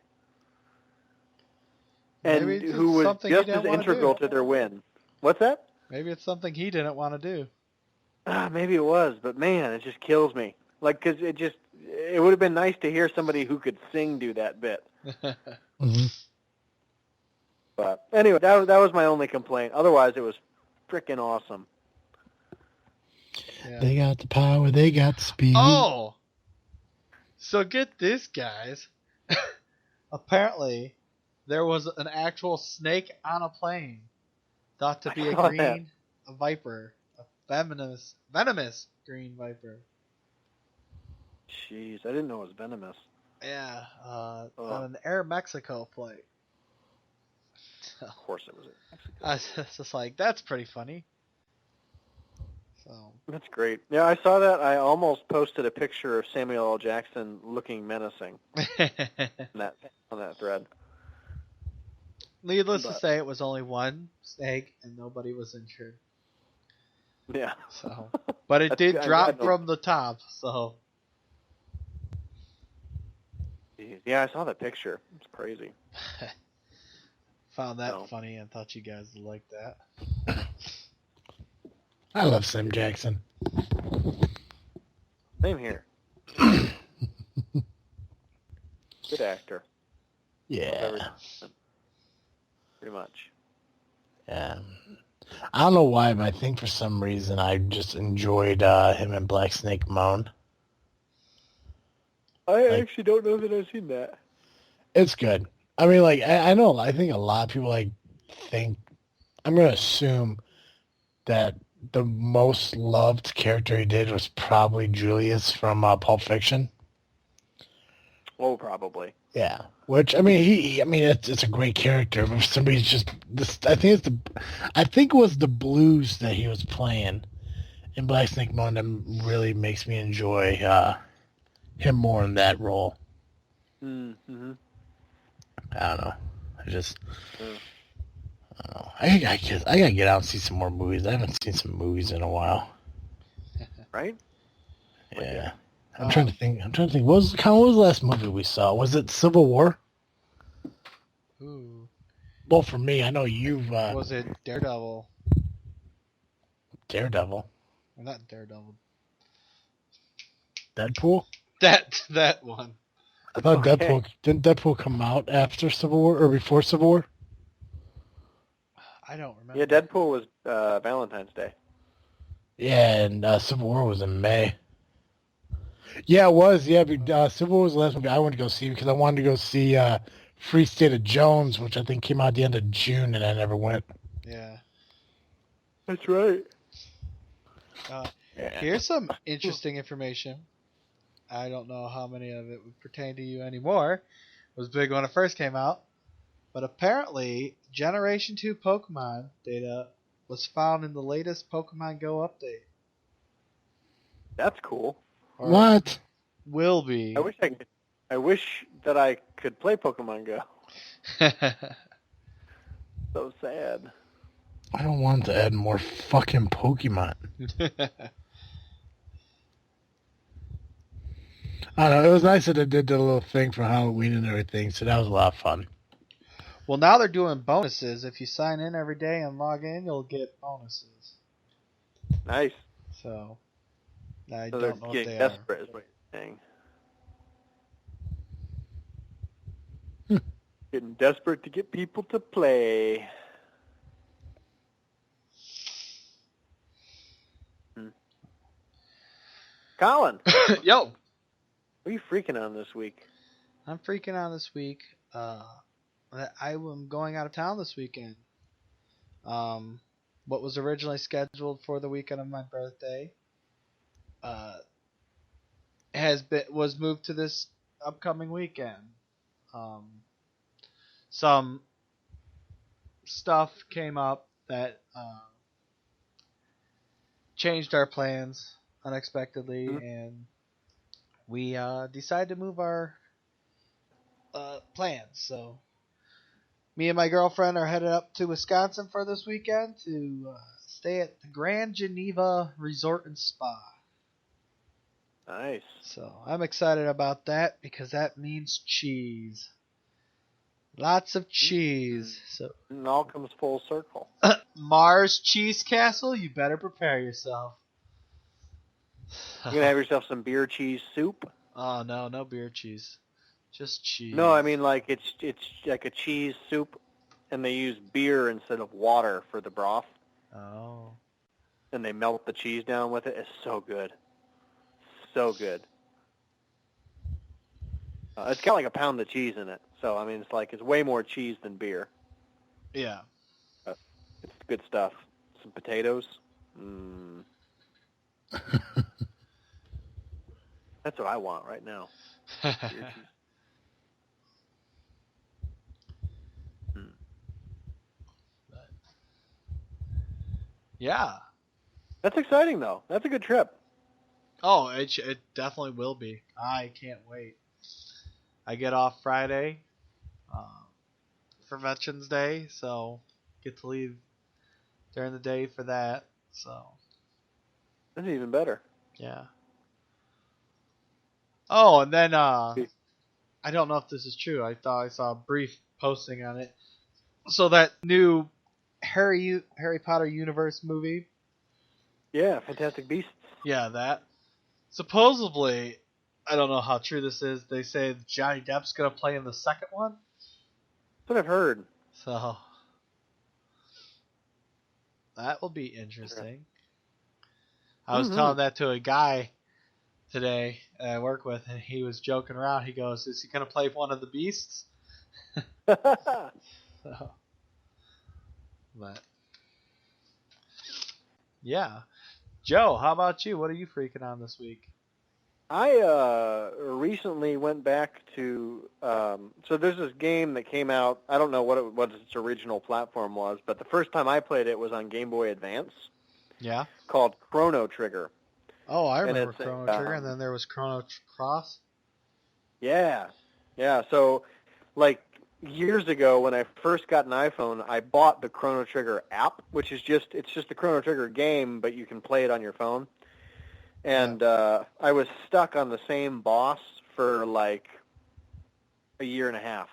and who was just as integral to their win. What's that? Maybe it's something he didn't want to do. Maybe it was, but man, it just kills me. Like, because it would have been nice to hear somebody who could sing do that bit. Mm-hmm. But anyway, that was my only complaint. Otherwise, it was freaking awesome. Yeah. They got the power, they got the speed. Oh! So get this, guys. Apparently, there was an actual snake on a plane. Thought to be a viper. A venomous green viper. Jeez, I didn't know it was venomous. Yeah, on an Air Mexico flight. Of course it was. I was just like, that's pretty funny. So That's great. Yeah, I saw that. I almost posted a picture of Samuel L. Jackson looking menacing on that thread. Needless to say, it was only one snake and nobody was injured. Yeah. So, but it did drop from the top. So. Yeah, I saw that picture. It's crazy. Found that funny and thought you guys would like that. I love Sam Jackson. Same here. Good actor. Yeah. Pretty much. Yeah. I don't know why, but I think for some reason I just enjoyed him and Black Snake Moan. I actually don't know that I've seen that. It's good. I mean, like, I know, I think a lot of people, think, I'm going to assume that the most loved character he did was probably Julius from Pulp Fiction. Oh, probably. Yeah. Which, I mean, it's a great character, but for somebody's just, I think it was the blues that he was playing in Black Snake Moan that really makes me enjoy him more in that role. Mm-hmm. I don't know. I don't know. I gotta get out and see some more movies. I haven't seen some movies in a while. Right? Yeah. I'm trying to think. What was the last movie we saw? Was it Civil War? Ooh. Well, for me, I know you've... was it Daredevil? Daredevil? Well, not Daredevil. Deadpool? That one. I thought didn't Deadpool come out after Civil War or before Civil War? I don't remember. Yeah, Deadpool was Valentine's Day. Yeah, and Civil War was in May. Yeah, it was. Yeah, but, Civil War was the last movie I wanted to go see because I wanted to go see Free State of Jones, which I think came out at the end of June, and I never went. Yeah. That's right. Here's some interesting information. I don't know how many of it would pertain to you anymore. It was big when it first came out. But apparently, Generation 2 Pokemon data was found in the latest Pokemon Go update. That's cool. Or What? will be. I wish that I could play Pokemon Go. So sad. I don't want to add more fucking Pokemon. I don't know. It was nice that they did the little thing for Halloween and everything, so that was a lot of fun. Well, now they're doing bonuses. If you sign in every day and log in, you'll get bonuses. Nice. So, I So don't know they're what getting they desperate, is what you're saying. Getting desperate to get people to play. Colin, are. Yo! what are you freaking on this week? I'm freaking out this week. I am going out of town this weekend. What was originally scheduled for the weekend of my birthday was moved to this upcoming weekend. Some stuff came up that changed our plans unexpectedly, and we decided to move our plans. So me and my girlfriend are headed up to Wisconsin for this weekend to stay at the Grand Geneva Resort and Spa. Nice. So I'm excited about that because that means cheese. Lots of cheese. So It all comes full circle. Mars Cheese Castle, you better prepare yourself. You gonna have yourself some beer cheese soup? Oh no beer cheese. Just cheese. No, I mean like it's like a cheese soup, and they use beer instead of water for the broth, Oh. and they melt the cheese down with it. It's so good, so good. It's got like a pound of cheese in it, so I mean it's way more cheese than beer. Yeah. It's good stuff. Some potatoes. That's what I want right now. Beer cheese. Yeah. That's exciting though. That's a good trip. Oh, it definitely will be. I can't wait. I get off Friday for Veterans Day, so get to leave during the day for that. So That's even better. yeah. Oh, and then I don't know if this is true. I thought I saw a brief posting on it. So that new Harry Potter universe movie. Yeah, Fantastic Beasts. Yeah, that. Supposedly, I don't know how true this is. They say Johnny Depp's gonna play in the second one. That's what I've heard. So that will be interesting. I was telling that to a guy today I work with, and he was joking around. He goes, "Is he gonna play one of the beasts?" So, but yeah, Joe, how about you? What are you freaking on this week? I recently went back to so there's this game that came out. I don't know what its original platform was, but the first time I played it was on Game Boy Advance. Yeah. Called Chrono Trigger. Oh, I And remember it's Chrono Trigger, and then there was Chrono Cross. Yeah. So, like years ago, when I first got an iPhone, I bought the Chrono Trigger app, which is just the Chrono Trigger game, but you can play it on your phone. And I was stuck on the same boss for like a year and a half,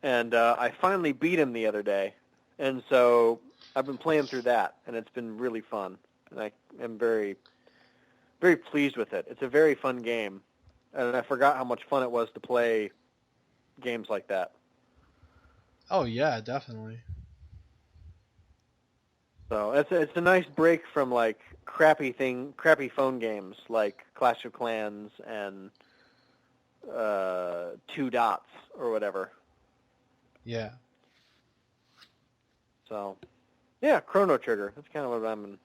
and I finally beat him the other day, and so I've been playing through that, and it's been really fun, and I am very, very pleased with it. It's a very fun game, and I forgot how much fun it was to play games like that. Oh yeah, definitely. So it's a nice break from like crappy phone games like Clash of Clans and Two Dots or whatever. Yeah. So, yeah, Chrono Trigger. That's kind of what I'm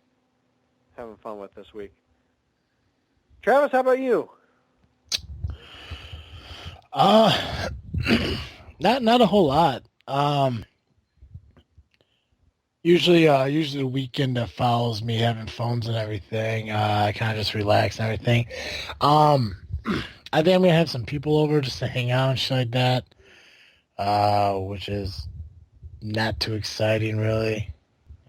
having fun with this week. Travis, how about you? Not a whole lot. Usually the weekend that follows me having phones and everything. I kind of just relax and everything. I think I'm gonna have some people over just to hang out and shit like that, which is not too exciting, really.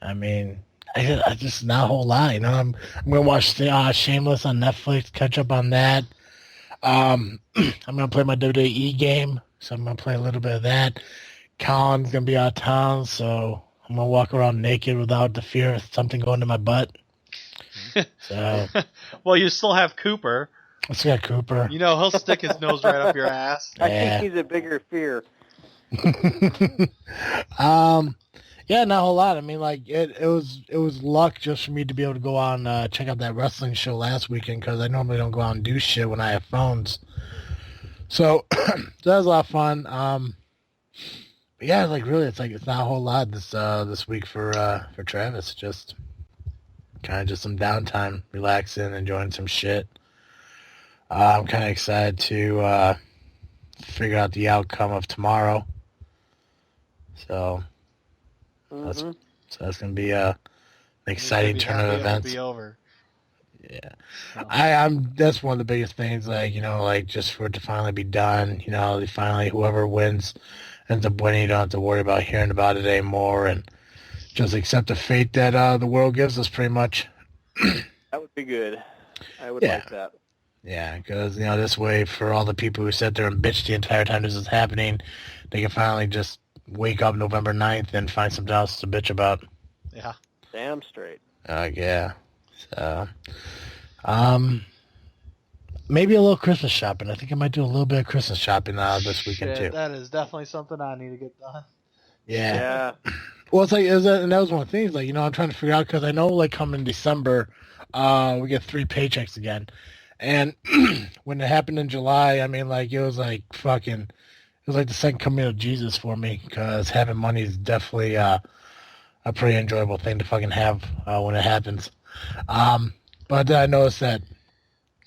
I mean, I just not a whole lot, you know. I'm gonna watch Shameless on Netflix, catch up on that. I'm gonna play my WWE game, so I'm gonna play a little bit of that. Colin's gonna be out of town, so I'm gonna walk around naked without the fear of something going to my butt. So, Well, you still have Cooper. let's get Cooper. You know, he'll stick his nose right up your ass. I Yeah. think he's a bigger fear. Yeah, not a whole lot. I mean, like it was luck just for me to be able to go out and check out that wrestling show last weekend because I normally don't go out and do shit when I have phones. So, so that was a lot of fun. But yeah, like really, it's not a whole lot this week for Travis. Just kind of just some downtime, relaxing, enjoying some shit. I'm kind of excited to figure out the outcome of tomorrow. So. Mm-hmm. So that's gonna be an exciting turn of events. Be over. Yeah, So. I'm. That's one of the biggest things. Like like just for it to finally be done. They finally whoever wins ends up winning. You don't have to worry about hearing about it anymore, and just accept the fate that the world gives us. Pretty much. That would be good. I would like that. Yeah, because this way, for all the people who sat there and bitched the entire time this is happening, they can finally just wake up November 9th and find something else to bitch about. Yeah. Damn straight. Yeah. So, maybe a little Christmas shopping. I think I might do a little bit of Christmas shopping this weekend too. That is definitely something I need to get done. Yeah. Well, it's and that was one of the things. I'm trying to figure out because I know, coming December, we get 3 paychecks again, and when it happened in July, I mean, it was fucking. It was like the second coming of Jesus for me because having money is definitely a pretty enjoyable thing to fucking have when it happens. But then I noticed that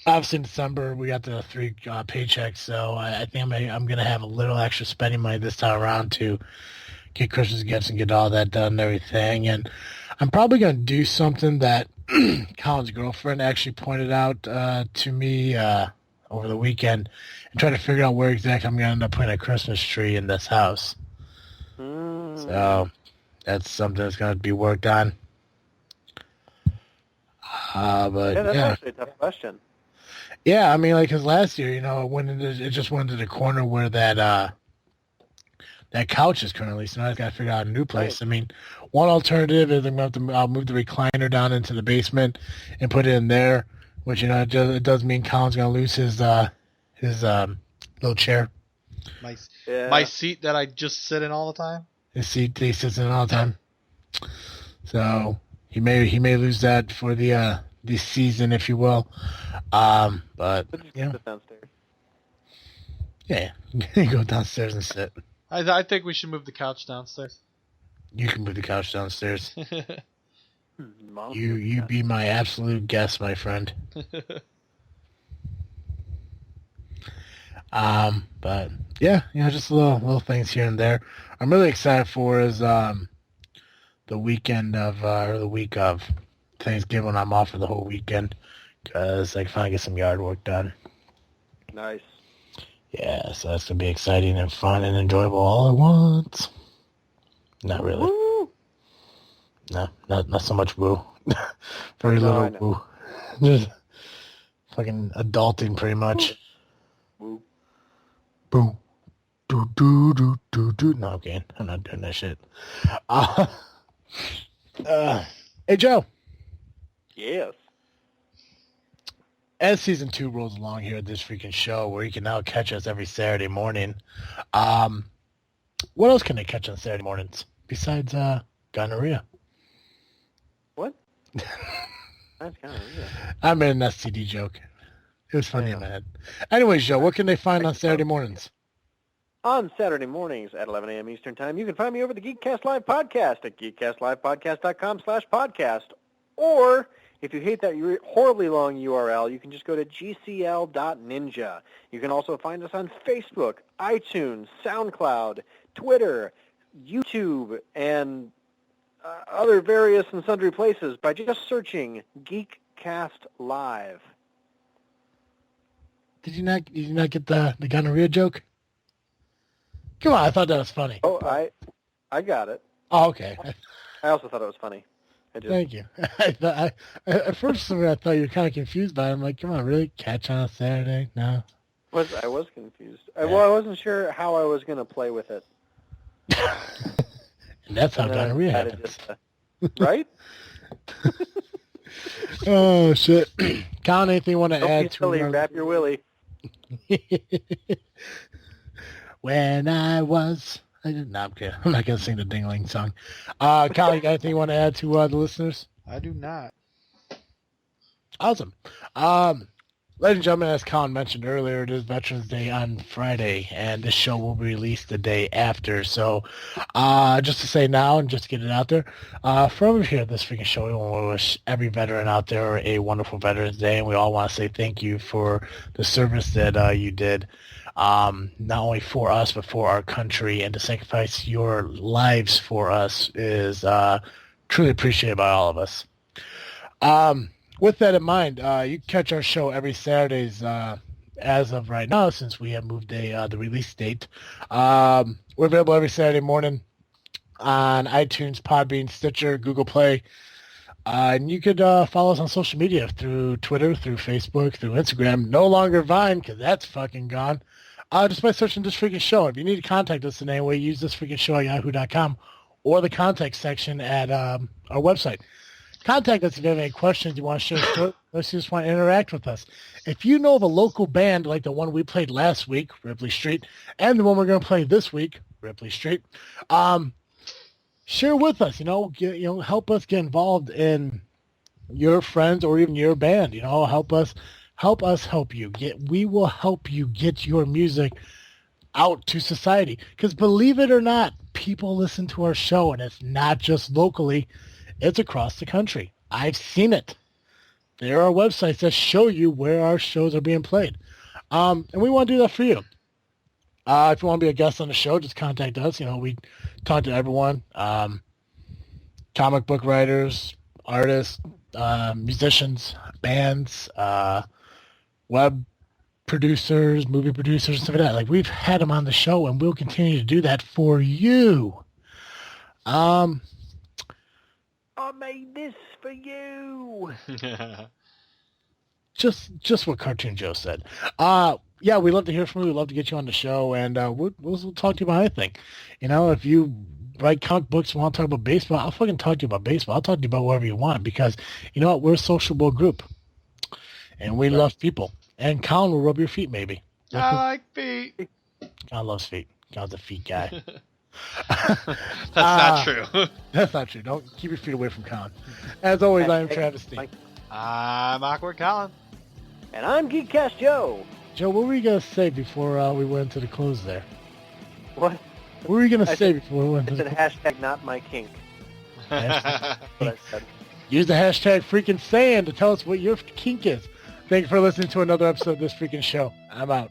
obviously in December we got the 3 paychecks, so I think I'm going to have a little extra spending money this time around to get Christmas gifts and get all that done and everything. And I'm probably going to do something that Colin's girlfriend actually pointed out to me over the weekend and try to figure out where exactly I'm going to end up putting a Christmas tree in this house. So that's something that's going to be worked on. But that's actually a tough question. Yeah, I mean, because last year, it just went into the corner where that couch is currently. So now I've got to figure out a new place. Right. I mean, one alternative is I'm going to have to move the recliner down into the basement and put it in there, which it does mean Colin's going to lose his little chair. My seat that I just sit in all the time. His seat that he sits in all the time. So he may lose that for the this season, if you will. But sit downstairs. Yeah, go downstairs and sit. I think we should move the couch downstairs. You can move the couch downstairs. You be my absolute guest, my friend. But yeah, just little things here and there. I'm really excited for is the weekend of or the week of Thanksgiving. I'm off for the whole weekend because I can finally get some yard work done. Nice. Yeah, so that's gonna be exciting and fun and enjoyable all at once. Not really. Woo! No, not so much woo. Very little woo. Just fucking adulting, pretty much. Woo. Boom. Do. No, okay, I'm not doing that shit. Hey, Joe. Yes. As season 2 rolls along here at this freaking show, where you can now catch us every Saturday morning, what else can they catch on Saturday mornings besides gonorrhea? That's gonorrhea. I made an STD joke. It was funny in my head. Anyways, Joe, what can they find on Saturday mornings? On Saturday mornings at 11 a.m. Eastern Time, you can find me over the Geek Cast Live podcast at geekcastlivepodcast.com/podcast. Or, if you hate that horribly long URL, you can just go to gcl.ninja. You can also find us on Facebook, iTunes, SoundCloud, Twitter, YouTube, and other various and sundry places by just searching Geek Cast Live. Did you not get the gonorrhea joke? Come on, I thought that was funny. Oh, I got it. Oh, okay. I also thought it was funny. Thank you. At first, I thought you were kind of confused by it. I'm like, come on, really? Catch on a Saturday? No. I was confused. Well, I wasn't sure how I was going to play with it. And that's how gonorrhea happens. Right? Oh, shit. Colin, anything you want to Don't add be to silly, wrap your willy. When I was... No, I'm kidding. I'm not going to sing the Ding-a-ling song. Colin, you got anything you want to add to the listeners? I do not. Awesome. Ladies and gentlemen, as Colin mentioned earlier, it is Veterans Day on Friday, and this show will be released the day after. So just to say now and just to get it out there, from over here at this freaking show, we want to wish every veteran out there a wonderful Veterans Day, and we all want to say thank you for the service that you did, not only for us, but for our country, and to sacrifice your lives for us is truly appreciated by all of us. With that in mind, you can catch our show every Saturdays as of right now, since we have moved the release date. We're available every Saturday morning on iTunes, Podbean, Stitcher, Google Play. And you could follow us on social media through Twitter, through Facebook, through Instagram. No longer Vine, because that's fucking gone. Just by searching This Freaking Show. If you need to contact us in any way, use This Freaking Show at yahoo.com or the contact section at our website. Contact us if you have any questions you want to share. Let's just want to interact with us. If you know of a local band like the one we played last week, Ripley Street, and the one we're going to play this week, Ripley Street, share with us. Help us get involved in your friends or even your band. Help us help you. We will help you get your music out to society. Because believe it or not, people listen to our show, and it's not just locally. It's across the country. I've seen it. There are websites that show you where our shows are being played. And we want to do that for you. If you want to be a guest on the show, just contact us. We talk to everyone. Comic book writers, artists, musicians, bands, web producers, movie producers, stuff like that. Like, we've had them on the show, and we'll continue to do that for you. I made this for you. Just what Cartoon Joe said. Yeah, we'd love to hear from you. We'd love to get you on the show, and we'll talk to you about anything. If you write comic books and want to talk about baseball, I'll fucking talk to you about baseball. I'll talk to you about whatever you want, because you know what? We're a sociable group, and we love people. And Colin will rub your feet, maybe. I like feet. Colin loves feet. Colin's a feet guy. That's not true. That's not true. Don't keep your feet away from Colin. As always, I am Travis T. I'm Awkward Colin. And I'm Geekcast Joe. Joe, what were you going to say before we went to the close there? What? What were you going to say before we went to the close? It's a hashtag not my kink. What I said. Use the hashtag freaking saying to tell us what your kink is. Thank you for listening to another episode of This Freaking Show. I'm out.